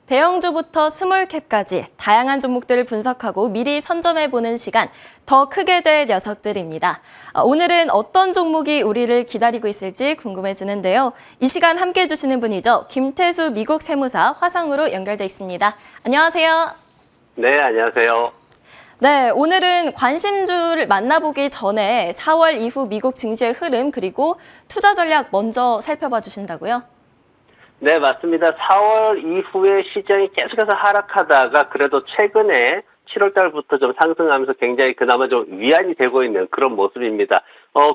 대형주부터 스몰캡까지 다양한 종목들을 분석하고 미리 선점해보는 시간, 더 크게 될 녀석들입니다. 오늘은 어떤 종목이 우리를 기다리고 있을지 궁금해지는데요. 이 시간 함께해 주시는 분이죠. 김태수 미국 세무사 화상으로 연결돼 있습니다. 안녕하세요. 네, 안녕하세요. 네, 오늘은 관심주를 만나보기 전에 4월 이후 미국 증시의 흐름 그리고 투자 전략 먼저 살펴봐 주신다고요? 네, 맞습니다. 4월 이후에 시장이 계속해서 하락하다가 그래도 최근에 7월 달부터 좀 상승하면서 굉장히 그나마 좀 위안이 되고 있는 그런 모습입니다.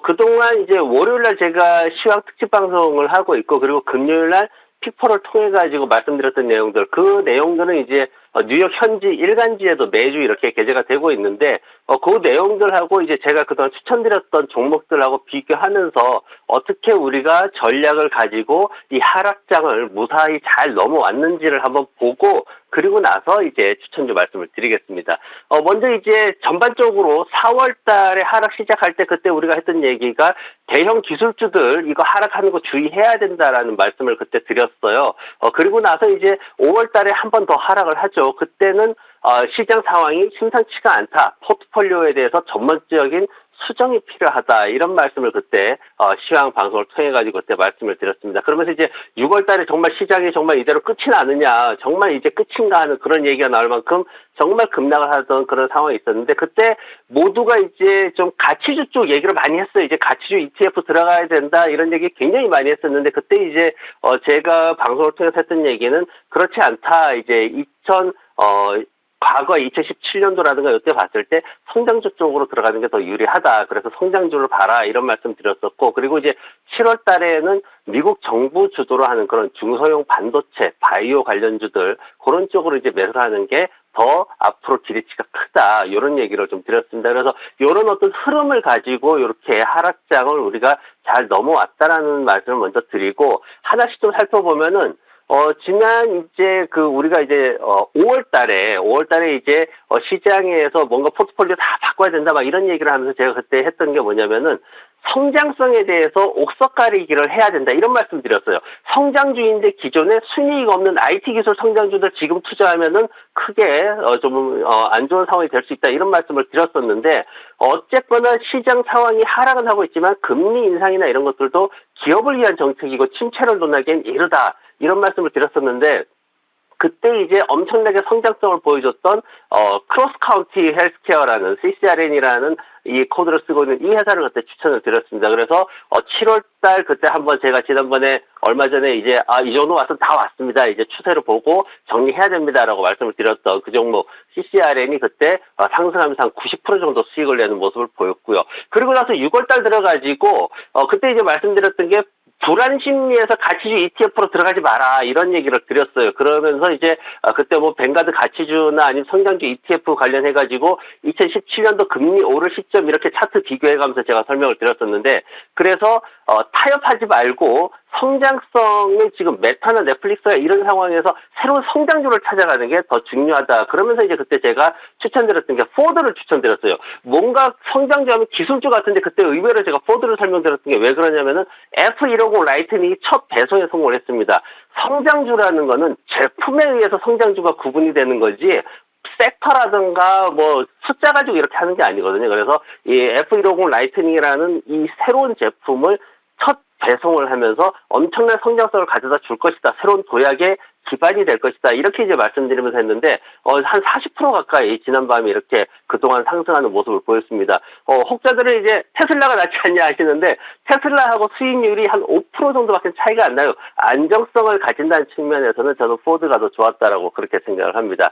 그동안 이제 월요일 날 제가 시황 특집 방송을 하고 있고 그리고 금요일 날 픽포를 통해 가지고 말씀드렸던 내용들, 그 내용들은 이제 뉴욕 현지 일간지에도 매주 이렇게 게재가 되고 있는데 그 내용들하고 이제 제가 그동안 추천드렸던 종목들하고 비교하면서 어떻게 우리가 전략을 가지고 이 하락장을 무사히 잘 넘어왔는지를 한번 보고 그리고 나서 이제 추천주 말씀을 드리겠습니다. 먼저 이제 전반적으로 4월 달에 하락 시작할 때 그때 우리가 했던 얘기가 대형 기술주들 이거 하락하는 거 주의해야 된다라는 말씀을 그때 드렸어요. 그리고 나서 이제 5월 달에 한 번 더 하락을 하죠. 그때는 시장 상황이 심상치가 않다. 포트폴리오에 대해서 전반적인 수정이 필요하다. 이런 말씀을 그때 시황 방송을 통해 가지고 그때 말씀을 드렸습니다. 그러면서 이제 6월 달에 정말 시장이 정말 이대로 끝이 나느냐, 정말 이제 끝인가 하는 그런 얘기가 나올 만큼 정말 급락을 하던 그런 상황이 있었는데 그때 모두가 이제 좀 가치주 쪽 얘기를 많이 했어요. 이제 가치주 ETF 들어가야 된다 이런 얘기 굉장히 많이 했었는데 그때 이제 제가 방송을 통해서 했던 얘기는 그렇지 않다. 이제 과거 2017년도라든가 이때 봤을 때 성장주 쪽으로 들어가는 게 더 유리하다. 그래서 성장주를 봐라 이런 말씀 드렸었고 그리고 이제 7월 달에는 미국 정부 주도로 하는 그런 중소형 반도체, 바이오 관련주들 그런 쪽으로 이제 매수하는 게 더 앞으로 기대치가 크다. 이런 얘기를 좀 드렸습니다. 그래서 이런 어떤 흐름을 가지고 이렇게 하락장을 우리가 잘 넘어왔다라는 말씀을 먼저 드리고 하나씩 좀 살펴보면은 지난 이제 우리가 이제 5월 달에 이제 시장에서 뭔가 포트폴리오 다 바꿔야 된다 막 이런 얘기를 하면서 제가 그때 했던 게 뭐냐면은 성장성에 대해서 옥석 가리기를 해야 된다 이런 말씀 드렸어요. 성장주인데 기존에 순이익 없는 IT 기술 성장주들 지금 투자하면은 크게 좀 안 좋은 상황이 될 수 있다 이런 말씀을 드렸었는데 어쨌거나 시장 상황이 하락은 하고 있지만 금리 인상이나 이런 것들도 기업을 위한 정책이고 침체를 논하기엔 이르다. 이런 말씀을 드렸었는데 그때 이제 엄청나게 성장성을 보여줬던 크로스 카운티 헬스케어라는 CCRN이라는 이 코드를 쓰고 있는 이 회사를 그때 추천을 드렸습니다. 그래서 7월 달 그때 한번 제가 지난번에 얼마 전에 이제 이 정도 와서 다 왔습니다. 이제 추세를 보고 정리해야 됩니다라고 말씀을 드렸던 그 종목 CCRN이 그때 상승하면서 한 90% 정도 수익을 내는 모습을 보였고요. 그리고 나서 6월 달 들어가지고 그때 이제 말씀드렸던 게 불안 심리에서 가치주 ETF로 들어가지 마라 이런 얘기를 드렸어요. 그러면서 이제 그때 뭐 뱅가드 가치주나 아니면 성장주 ETF 관련해 가지고 2017년도 금리 오를 시점 이렇게 차트 비교해 가면서 제가 설명을 드렸었는데 그래서 타협하지 말고 성장성은 지금 메타나 넷플릭스가 이런 상황에서 새로운 성장주를 찾아가는 게 더 중요하다. 그러면서 이제 그때 제가 추천드렸던 게 포드를 추천드렸어요. 뭔가 성장주 하면 기술주 같은데 그때 의외로 제가 포드를 설명드렸던 게 왜 그러냐면은 F150 라이트닝이 첫 배송에 성공을 했습니다. 성장주라는 거는 제품에 의해서 성장주가 구분이 되는 거지 섹터라든가 뭐 숫자 가지고 이렇게 하는 게 아니거든요. 그래서 이 F150 라이트닝이라는 이 새로운 제품을 첫 배송을 하면서 엄청난 성장성을 가져다 줄 것이다. 새로운 도약의 기반이 될 것이다. 이렇게 이제 말씀드리면서 했는데 한 40% 가까이 지난밤에 이렇게 그동안 상승하는 모습을 보였습니다. 혹자들은 이제 테슬라가 낫지 않냐 하시는데 테슬라하고 수익률이 한 5% 정도밖에 차이가 안 나요. 안정성을 가진다는 측면에서는 저는 포드가 더 좋았다라고 그렇게 생각을 합니다.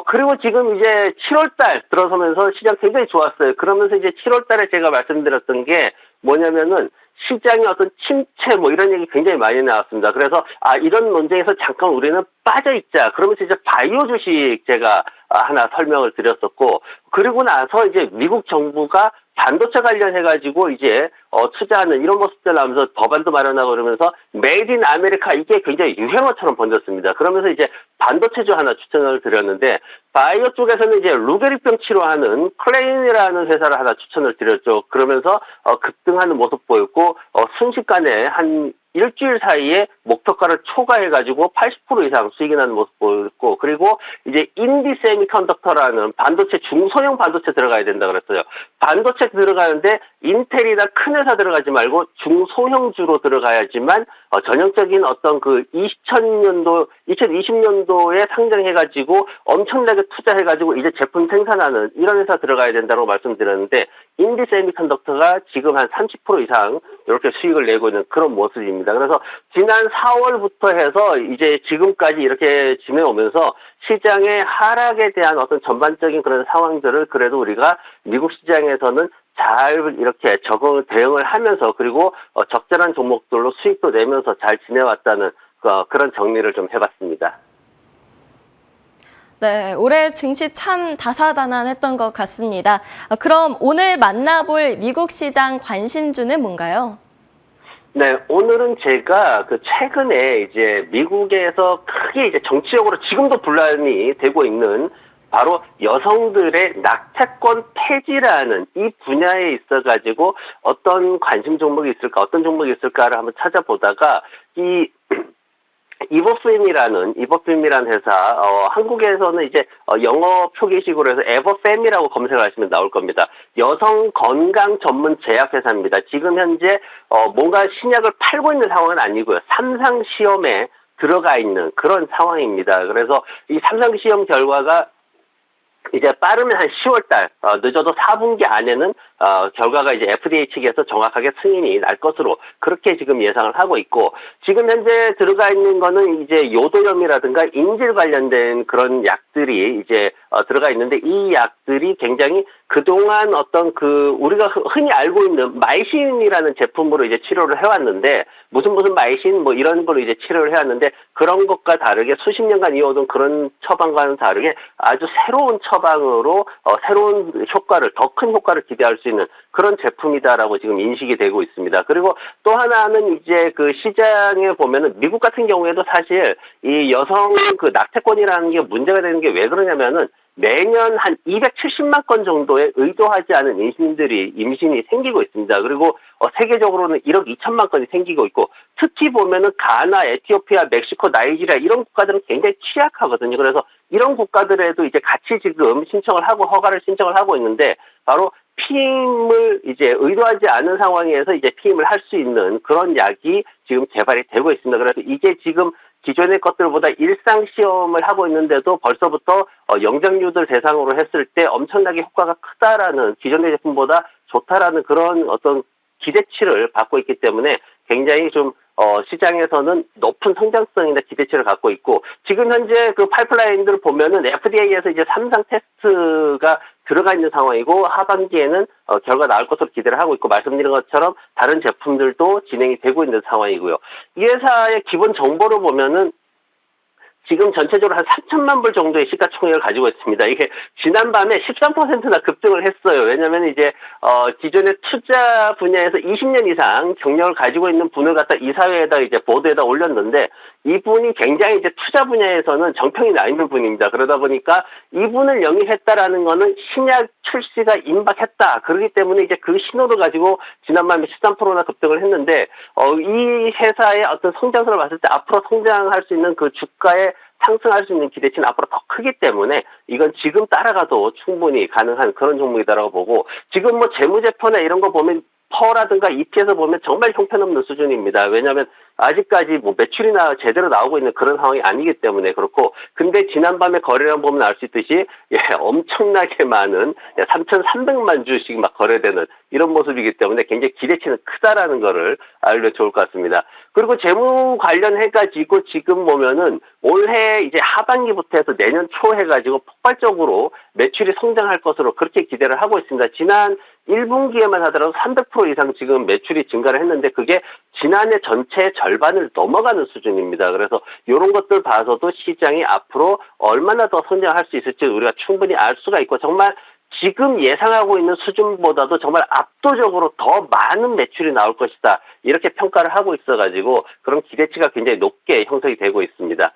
그리고 지금 이제 7월 달 들어서면서 시장 굉장히 좋았어요. 그러면서 이제 7월 달에 제가 말씀드렸던 게 뭐냐면은 시장의 어떤 침체 뭐 이런 얘기 굉장히 많이 나왔습니다. 그래서 이런 논쟁에서 잠깐 우리는 빠져있자. 그러면서 이제 바이오 주식 제가 하나 설명을 드렸었고 그리고 나서 이제 미국 정부가 반도체 관련해가지고 이제 투자하는 이런 모습들 나오면서 법안도 마련하고 그러면서 메이드 인 아메리카 이게 굉장히 유행어처럼 번졌습니다. 그러면서 이제 반도체주 하나 추천을 드렸는데 바이오 쪽에서는 이제 루게릭병 치료하는 클레인이라는 회사를 하나 추천을 드렸죠. 그러면서 급등하는 모습 보였고 순식간에 한 일주일 사이에 목표가를 초과해가지고 80% 이상 수익이 나는 모습 보였고, 그리고 이제 인디 세미컨덕터라는 반도체, 중소형 반도체 들어가야 된다 그랬어요. 반도체 들어가는데 인텔이나 큰 회사 들어가지 말고 중소형주로 들어가야지만 전형적인 어떤 그 2020년도에 상장해가지고 엄청나게 투자해가지고 이제 제품 생산하는 이런 회사 들어가야 된다고 말씀드렸는데, 인디 세미컨덕터가 지금 한 30% 이상 이렇게 수익을 내고 있는 그런 모습입니다. 그래서 지난 4월부터 해서 이제 지금까지 이렇게 지내오면서 시장의 하락에 대한 어떤 전반적인 그런 상황들을 그래도 우리가 미국 시장에서는 잘 이렇게 대응을 하면서, 그리고 적절한 종목들로 수익도 내면서 잘 지내왔다는 그런 정리를 좀 해봤습니다. 네, 올해 증시 참 다사다난했던 것 같습니다. 그럼 오늘 만나볼 미국 시장 관심주는 뭔가요? 네, 오늘은 제가 최근에 이제 미국에서 크게 이제 정치적으로 지금도 분란이 되고 있는 바로 여성들의 낙태권 폐지라는 이 분야에 있어가지고 어떤 관심 종목이 있을까, 어떤 종목이 있을까를 한번 찾아보다가 이버fem이라는 회사, 한국에서는 이제 영어 표기식으로 해서 에버fem이라고 검색을 하시면 나올 겁니다. 여성 건강 전문 제약 회사입니다. 지금 현재 뭔가 신약을 팔고 있는 상황은 아니고요. 3상 시험에 들어가 있는 그런 상황입니다. 그래서 이 3상 시험 결과가 이제 빠르면 한 10월달, 늦어도 4분기 안에는 결과가 이제 FDA 측에서 정확하게 승인이 날 것으로 그렇게 지금 예상을 하고 있고, 지금 현재 들어가 있는 거는 이제 요도염이라든가 인질 관련된 그런 약들이 이제 들어가 있는데, 이 약들이 굉장히 그동안 어떤 우리가 흔히 알고 있는 마이신이라는 제품으로 이제 치료를 해왔는데, 무슨 마이신 뭐 이런 걸로 이제 치료를 해왔는데, 그런 것과 다르게 수십 년간 이어오던 그런 처방과는 다르게 아주 새로운 처방으로 새로운 효과를, 더 큰 효과를 기대할 수 있는 그런 제품이다라고 지금 인식이 되고 있습니다. 그리고 또 하나는 이제 시장에 보면은 미국 같은 경우에도 사실 이 여성 낙태권이라는 게 문제가 되는 게 왜 그러냐면은 매년 한 270만 건 정도의 의도하지 않은 임신이 생기고 있습니다. 그리고 세계적으로는 1억 2천만 건이 생기고 있고, 특히 보면은 가나, 에티오피아, 멕시코, 나이지리아 이런 국가들은 굉장히 취약하거든요. 그래서 이런 국가들에도 이제 같이 지금 허가를 신청을 하고 있는데, 바로 피임을 이제 의도하지 않은 상황에서 이제 피임을 할 수 있는 그런 약이 지금 개발이 되고 있습니다. 그래서 이게 지금 기존의 것들보다 일상 시험을 하고 있는데도 벌써부터 영장류들 대상으로 했을 때 엄청나게 효과가 크다라는, 기존의 제품보다 좋다라는 그런 어떤 기대치를 받고 있기 때문에 굉장히 좀 시장에서는 높은 성장성이나 기대치를 갖고 있고, 지금 현재 파이프라인들을 보면은 FDA에서 이제 3상 테스트가 들어가 있는 상황이고, 하반기에는 결과 나올 것으로 기대를 하고 있고, 말씀드린 것처럼 다른 제품들도 진행이 되고 있는 상황이고요. 이 회사의 기본 정보를 보면은 지금 전체적으로 한 3천만 불 정도의 시가총액을 가지고 있습니다. 이게 지난밤에 13%나 급등을 했어요. 왜냐하면 이제 기존의 투자 분야에서 20년 이상 경력을 가지고 있는 분을 갖다 이사회에다 이제 보드에다 올렸는데, 이분이 굉장히 이제 투자 분야에서는 정평이 나 있는 분입니다. 그러다 보니까 이분을 영입했다라는 거는 신약 출시가 임박했다. 그렇기 때문에 이제 그 신호를 가지고 지난밤에 13%나 급등을 했는데, 이 회사의 어떤 성장성을 봤을 때 앞으로 성장할 수 있는 주가의 상승할 수 있는 기대치는 앞으로 더 크기 때문에 이건 지금 따라가도 충분히 가능한 그런 종목이다라고 보고, 지금 뭐 재무제표나 이런 거 보면 퍼라든가 ET에서 보면 정말 형편없는 수준입니다. 왜냐하면 아직까지 뭐 매출이나 제대로 나오고 있는 그런 상황이 아니기 때문에 그렇고, 근데 지난밤에 거래량 보면 알 수 있듯이 엄청나게 많은 3,300만 주씩 막 거래되는 이런 모습이기 때문에 굉장히 기대치는 크다라는 거를 알면 좋을 것 같습니다. 그리고 재무 관련해가지고 지금 보면은 올해 이제 하반기부터 해서 내년 초 해가지고 폭발적으로 매출이 성장할 것으로 그렇게 기대를 하고 있습니다. 지난 1분기에만 하더라도 300% 이상 지금 매출이 증가를 했는데, 그게 지난해 전체의 절반을 넘어가는 수준입니다. 그래서 이런 것들 봐서도 시장이 앞으로 얼마나 더 성장할 수 있을지 우리가 충분히 알 수가 있고, 정말 지금 예상하고 있는 수준보다도 정말 압도적으로 더 많은 매출이 나올 것이다. 이렇게 평가를 하고 있어가지고 그런 기대치가 굉장히 높게 형성이 되고 있습니다.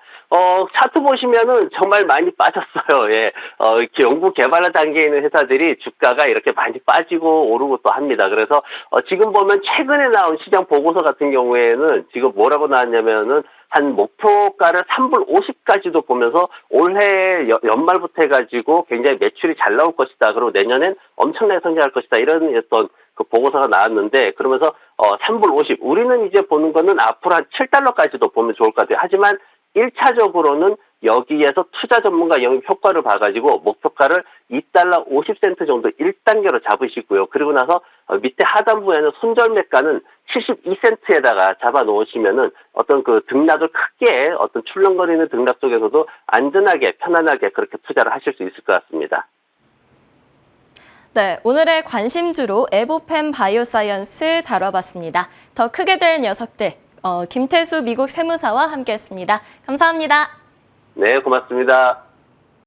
차트 보시면은 정말 많이 빠졌어요. 예. 이렇게 연구 개발 단계에 있는 회사들이 주가가 이렇게 많이 빠지고 오르고 또 합니다. 그래서 지금 보면 최근에 나온 시장 보고서 같은 경우에는 지금 뭐라고 나왔냐면은 한 목표가를 3불 50까지도 보면서 올해 연말부터 해가지고 굉장히 매출이 잘 나올 것이다. 그리고 내년엔 엄청나게 성장할 것이다. 이런 어떤 그 보고서가 나왔는데 그러면서 3불 50. 우리는 이제 보는 거는 앞으로 한 7달러까지도 보면 좋을 것 같아요. 하지만 1차적으로는 여기에서 투자 전문가 영입 효과를 봐가지고 목표가를 2달러 50센트 정도 1단계로 잡으시고요. 그리고 나서 밑에 하단부에는 손절매가는 72센트에다가 잡아 놓으시면은 어떤 그 등락을 크게 어떤 출렁거리는 등락 속에서도 안전하게 편안하게 그렇게 투자를 하실 수 있을 것 같습니다. 네, 오늘의 관심주로 에보펜 바이오사이언스 다뤄봤습니다. 더 크게 될 녀석들, 김태수 미국 세무사와 함께했습니다. 감사합니다. 네, 고맙습니다.